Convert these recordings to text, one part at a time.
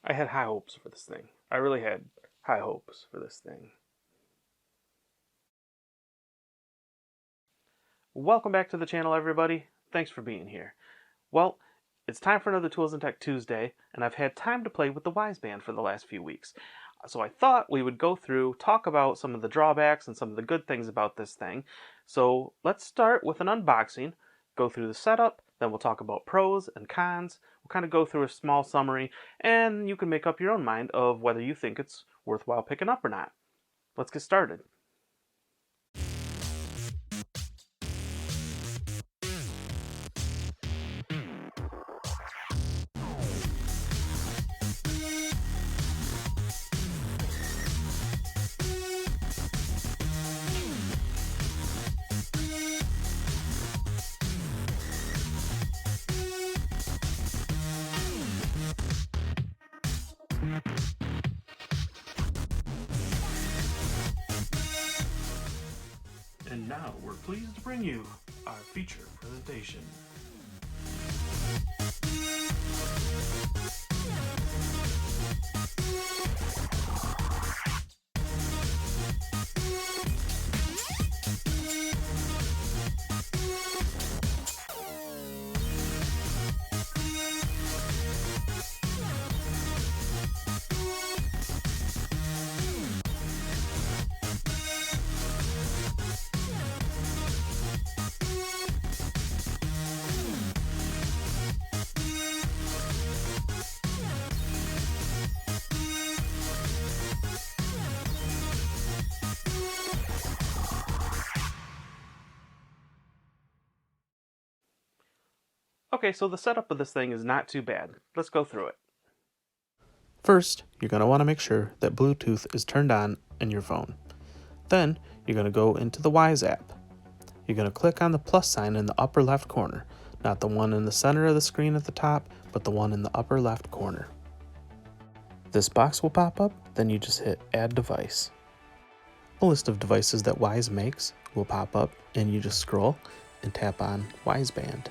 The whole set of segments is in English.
I had high hopes for this thing. I really had high hopes for this thing. Welcome back to the channel, everybody. Thanks for being here. Well, it's time for another Tools and Tech Tuesday, and I've had time to play with the Wyze Band for the last few weeks. So I thought we would go through, talk about some of the drawbacks and some of the good things about this thing. So let's start with an unboxing, go through the setup, then we'll talk about pros and cons. We'll kind of go through a small summary, and you can make up your own mind of whether you think it's worthwhile picking up or not. Let's get started. And now we're pleased to bring you our feature presentation. Okay, so the setup of this thing is not too bad. Let's go through it. First, you're going to want to make sure that Bluetooth is turned on in your phone. Then, you're going to go into the Wyze app. You're going to click on the plus sign in the upper left corner, not the one in the center of the screen at the top, but the one in the upper left corner. This box will pop up, then you just hit Add Device. A list of devices that Wyze makes will pop up, and you just scroll and tap on Wyze Band.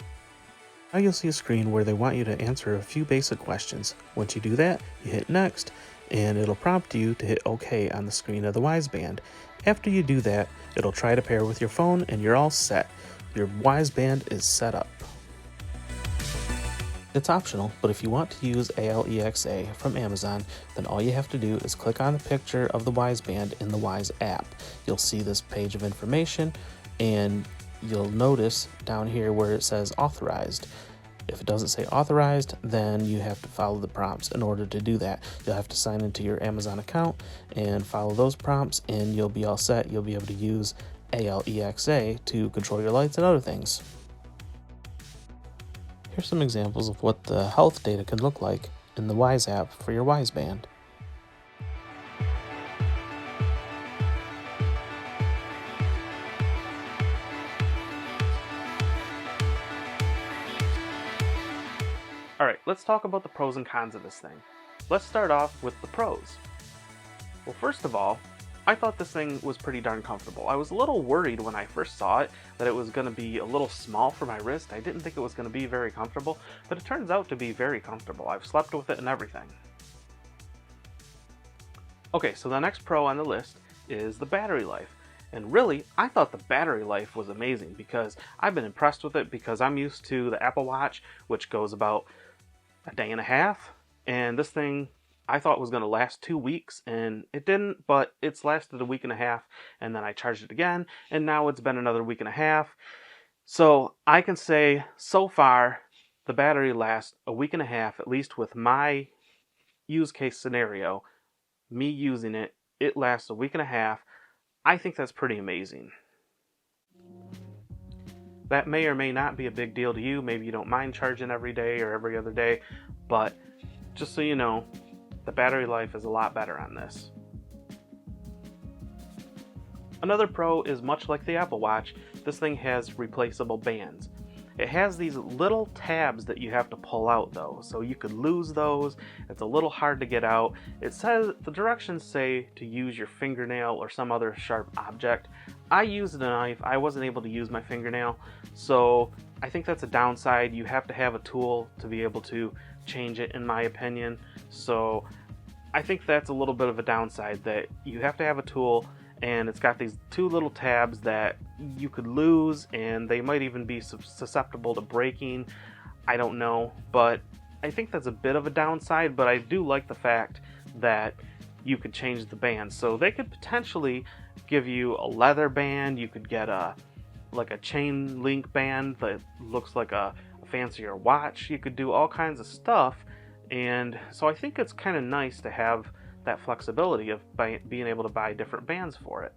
Now you'll see a screen where they want you to answer a few basic questions. Once you do that, you hit Next, and it'll prompt you to hit OK on the screen of the Wyze Band. After you do that, it'll try to pair with your phone, and you're all set. Your Wyze Band is set up. It's optional, but if you want to use Alexa from Amazon, then all you have to do is click on the picture of the Wyze Band in the Wyze app. You'll see this page of information, and you'll notice down here where it says authorized. If it doesn't say authorized, then you have to follow the prompts in order to do that. You'll have to sign into your Amazon account and follow those prompts, and you'll be all set. You'll be able to use Alexa to control your lights and other things. Here's some examples of what the health data can look like in the Wyze app for your Wyze Band. Alright, let's talk about the pros and cons of this thing. Let's start off with the pros. Well, first of all, I thought this thing was pretty darn comfortable. I was a little worried when I first saw it that it was going to be a little small for my wrist. I didn't think it was going to be very comfortable, but it turns out to be very comfortable. I've slept with it and everything. Okay, so the next pro on the list is the battery life. And really, I thought the battery life was amazing because I've been impressed with it because I'm used to the Apple Watch, which goes about a day and a half, and this thing I thought was going to last 2 weeks, and it didn't, but it's lasted a week and a half, and then I charged it again, and now it's been another week and a half. So I can say so far the battery lasts a week and a half, at least with my use case scenario, me using it, it lasts a week and a half. I think that's pretty amazing. That may or may not be a big deal to you. Maybe you don't mind charging every day or every other day, but just so you know, the battery life is a lot better on this. Another pro is much like the Apple Watch, this thing has replaceable bands. It has these little tabs that you have to pull out though, so you could lose those. It's a little hard to get out. It says, the directions say to use your fingernail or some other sharp object. I used a knife, I wasn't able to use my fingernail, so I think that's a downside. You have to have a tool to be able to change it, in my opinion. So I think that's a little bit of a downside, that you have to have a tool and it's got these two little tabs that you could lose, and they might even be susceptible to breaking. I don't know, but I think that's a bit of a downside, but I do like the fact that you could change the band. So they could potentially give you a leather band, you could get a chain link band that looks like a fancier watch. You could do all kinds of stuff, and so I think it's kind of nice to have that flexibility of being able to buy different bands for it.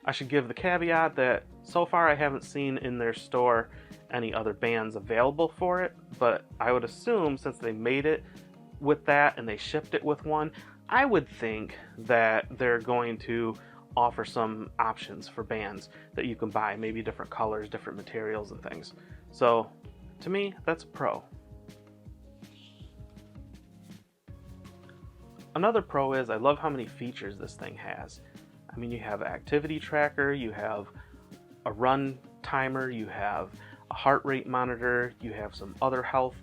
I should give the caveat that so far I haven't seen in their store any other bands available for it, but I would assume since they made it with that and they shipped it with one, I would think that they're going to offer some options for bands that you can buy, maybe different colors, different materials and things. So to me, that's a pro. Another pro is I love how many features this thing has. I mean, you have an activity tracker, you have a run timer, you have a heart rate monitor, you have some other health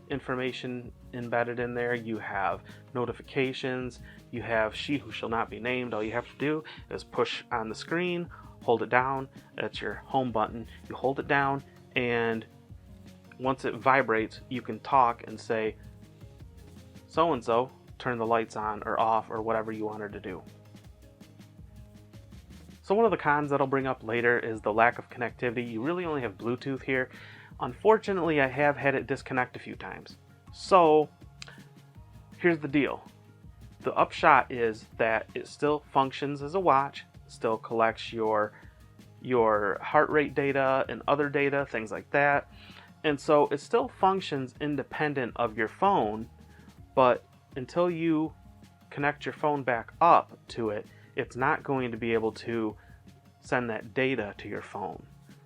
information embedded in there, you have notifications, you have She Who Shall Not Be Named. All you have to do is push on the screen, hold it down, that's your home button, you hold it down, and once it vibrates, you can talk and say, so-and-so, turn the lights on or off or whatever you want her to do. So one of the cons that I'll bring up later is the lack of connectivity. You really only have Bluetooth here. Unfortunately, I have had it disconnect a few times. So here's the deal. The upshot is that it still functions as a watch, still collects your heart rate data and other data, things like that. And so it still functions independent of your phone, but until you connect your phone back up to it, it's not going to be able to send that data to your phone.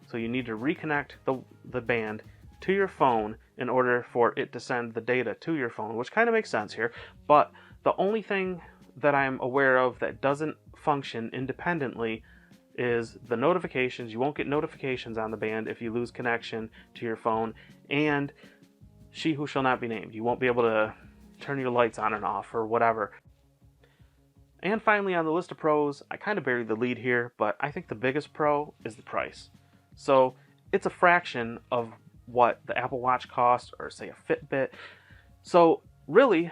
So you need to reconnect the band to your phone in order for it to send the data to your phone, which kind of makes sense here. But the only thing that I'm aware of that doesn't function independently is the notifications. You won't get notifications on the band if you lose connection to your phone, and She Who Shall Not Be Named. You won't be able to turn your lights on and off or whatever. And finally, on the list of pros, I kind of buried the lead here, but I think the biggest pro is the price. So it's a fraction of what the Apple Watch costs, or say a Fitbit. So really,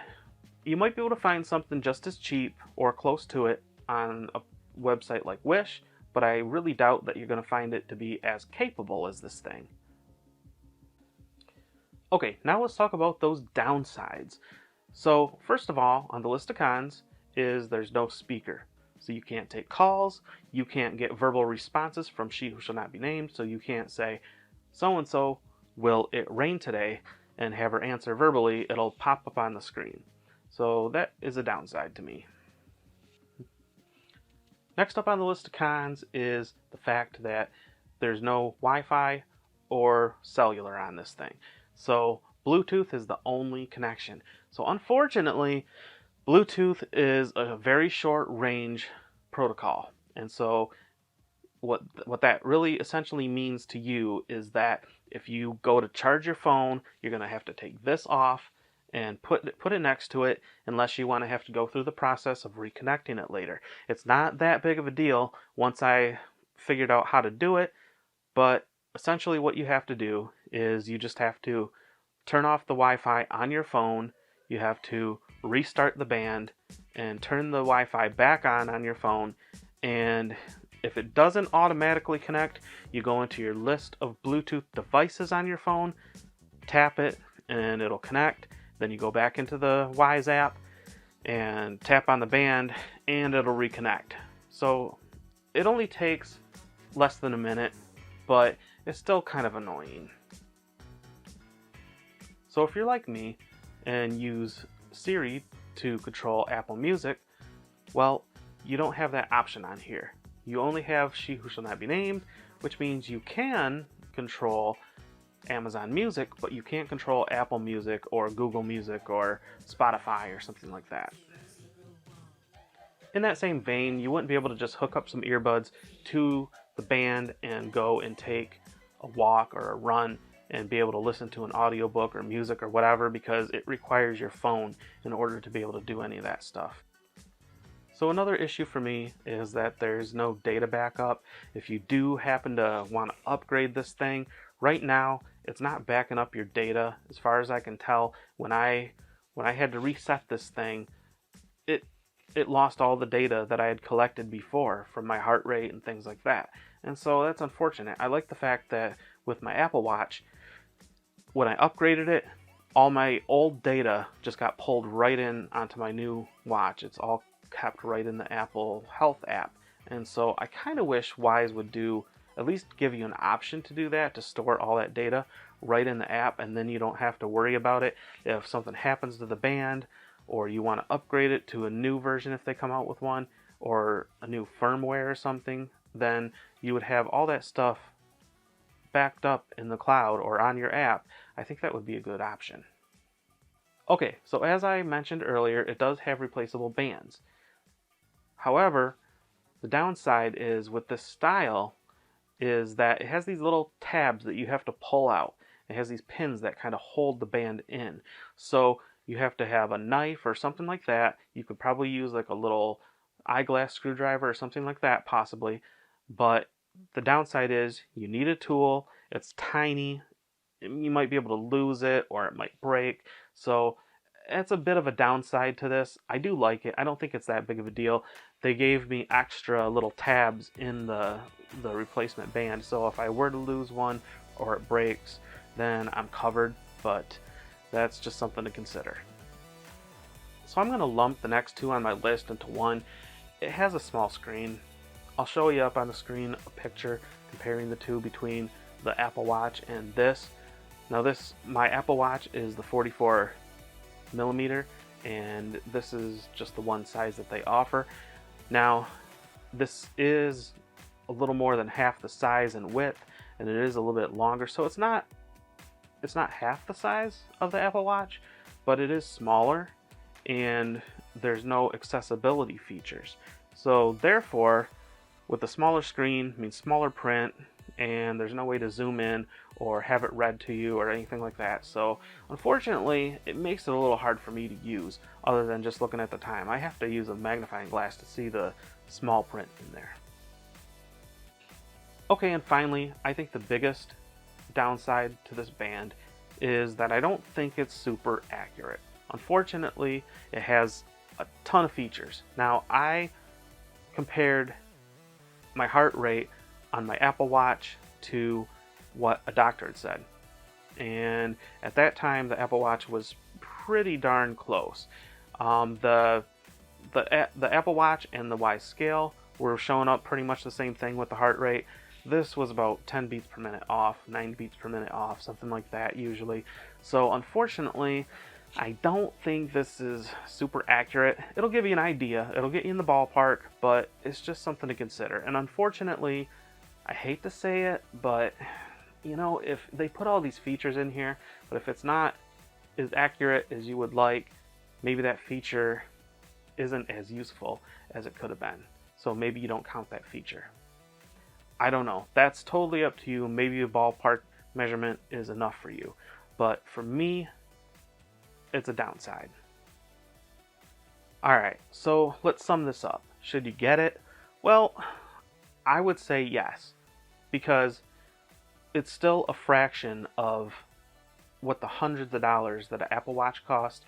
you might be able to find something just as cheap or close to it on a website like Wish, but I really doubt that you're going to find it to be as capable as this thing. Okay, now let's talk about those downsides. So first of all, on the list of cons is there's no speaker. So you can't take calls, you can't get verbal responses from She Who Shall Not Be Named, so you can't say, so-and-so, will it rain today, and have her answer verbally. It'll pop up on the screen. So that is a downside to me. Next up on the list of cons is the fact that there's no Wi-Fi or cellular on this thing. So Bluetooth is the only connection. So unfortunately, Bluetooth is a very short range protocol. And so what that really essentially means to you is that if you go to charge your phone, you're going to have to take this off and put it next to it, unless you want to have to go through the process of reconnecting it later. It's not that big of a deal once I figured out how to do it, but essentially what you have to do is you just have to turn off the Wi-Fi on your phone, you have to restart the band and turn the Wi-Fi back on your phone, and if it doesn't automatically connect, you go into your list of Bluetooth devices on your phone, tap it, and it'll connect. Then you go back into the Wyze app and tap on the band, and it'll reconnect. So it only takes less than a minute, but it's still kind of annoying. So if you're like me and use Siri to control Apple Music, well, you don't have that option on here. You only have She Who Shall Not Be Named, which means you can control Amazon Music, but you can't control Apple Music or Google Music or Spotify or something like that. In that same vein, you wouldn't be able to just hook up some earbuds to the band and go and take a walk or a run and be able to listen to an audiobook or music or whatever, because it requires your phone in order to be able to do any of that stuff. So another issue for me is that there's no data backup. If you do happen to want to upgrade this thing, right now it's not backing up your data. As far as I can tell, when I had to reset this thing, it lost all the data that I had collected before from my heart rate and things like that. And so that's unfortunate. I like the fact that with my Apple Watch, when I upgraded it, all my old data just got pulled right in onto my new watch. It's all kept right in the Apple Health app. And so I kind of wish Wyze would at least give you an option to do that, to store all that data right in the app, and then you don't have to worry about it if something happens to the band, or you want to upgrade it to a new version if they come out with one, or a new firmware or something. Then you would have all that stuff backed up in the cloud or on your app. I think that would be a good option. Okay, so as I mentioned earlier, it does have replaceable bands. However, the downside is with this style is that it has these little tabs that you have to pull out. It has these pins that kind of hold the band in. So you have to have a knife or something like that. You could probably use like a little eyeglass screwdriver or something like that possibly. But the downside is you need a tool. It's tiny. You might be able to lose it, or it might break. So it's a bit of a downside to this. I do like it. I don't think it's that big of a deal. They gave me extra little tabs in the replacement band, so if I were to lose one or it breaks, then I'm covered, but that's just something to consider. So I'm going to lump the next two on my list into one. It has a small screen. I'll show you up on the screen a picture comparing the two between the Apple Watch and this. Now my Apple Watch is the 44 millimeter, and this is just the one size that they offer. Now this is a little more than half the size and width, and it is a little bit longer, so it's not half the size of the Apple Watch, but it is smaller, and there's no accessibility features. So therefore, with the smaller screen means smaller print, and there's no way to zoom in or have it read to you or anything like that. So unfortunately, it makes it a little hard for me to use other than just looking at the time. I have to use a magnifying glass to see the small print in there. Okay, and finally, I think the biggest downside to this band is that I don't think it's super accurate. Unfortunately, it has a ton of features. Now, I compared my heart rate on my Apple Watch to what a doctor had said, and at that time the Apple Watch was pretty darn close. The Apple Watch and the Wyze scale were showing up pretty much the same thing with the heart rate. This was about 10 beats per minute off, 9 beats per minute off, something like that usually. So unfortunately, I don't think this is super accurate. It'll give you an idea, it'll get you in the ballpark, but it's just something to consider. And unfortunately, I hate to say it, but you know, if they put all these features in here, but if it's not as accurate as you would like, maybe that feature isn't as useful as it could have been. So maybe you don't count that feature. I don't know. That's totally up to you. Maybe a ballpark measurement is enough for you. But for me, it's a downside. Alright, so let's sum this up. Should you get it? Well, I would say yes, because it's still a fraction of what the hundreds of dollars that an Apple Watch cost,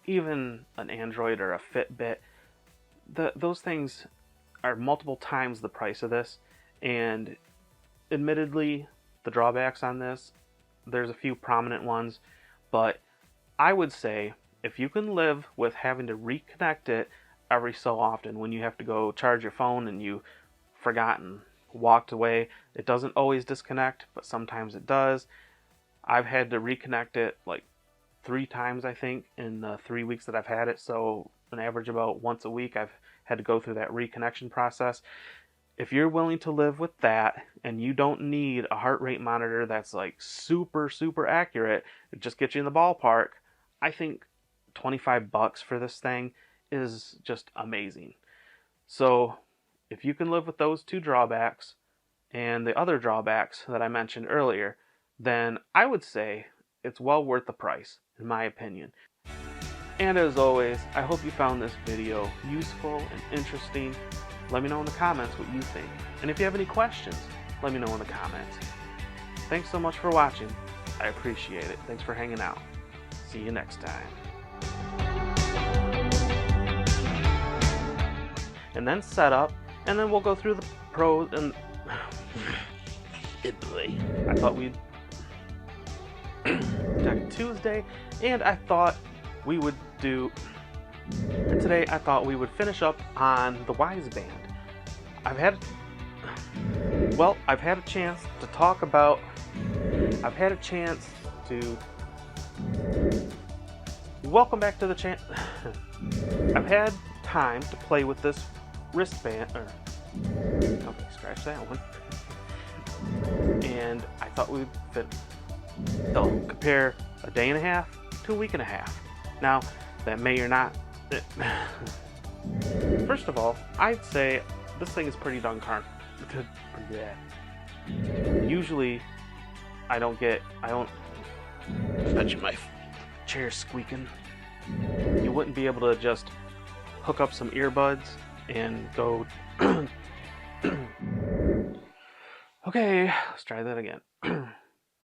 even an Android or a Fitbit. Those things are multiple times the price of this, and admittedly, the drawbacks on this, there's a few prominent ones, but I would say if you can live with having to reconnect it every so often when you have to go charge your phone and you've forgotten, walked away, it doesn't always disconnect, but sometimes it does. I've had to reconnect it like 3 times, I think, in the 3 weeks that I've had it, so an average about once a week I've had to go through that reconnection process. If you're willing to live with that and you don't need a heart rate monitor that's like super accurate, it just gets you in the ballpark, I think $25 for this thing is just amazing. So if you can live with those two drawbacks and the other drawbacks that I mentioned earlier, then I would say it's well worth the price, in my opinion. And as always, I hope you found this video useful and interesting. Let me know in the comments what you think. And if you have any questions, let me know in the comments. Thanks so much for watching. I appreciate it. Thanks for hanging out. See you next time. And then setup, and then we'll go through the pros and... I thought we'd... Tuesday, and I thought we would do... Today I thought we would finish up on the Wyze Band. I've had a chance to talk about... Welcome back to the channel. I've had time to play with this wristband, okay, scratch that one. And I thought we'd compare a day and a half to a week and a half. Now, that may or not. Between First of all, I'd say this thing is pretty darn Usually, I don't bet you my chair's squeaking. You wouldn't be able to just hook up some earbuds and go. Okay, let's try that again.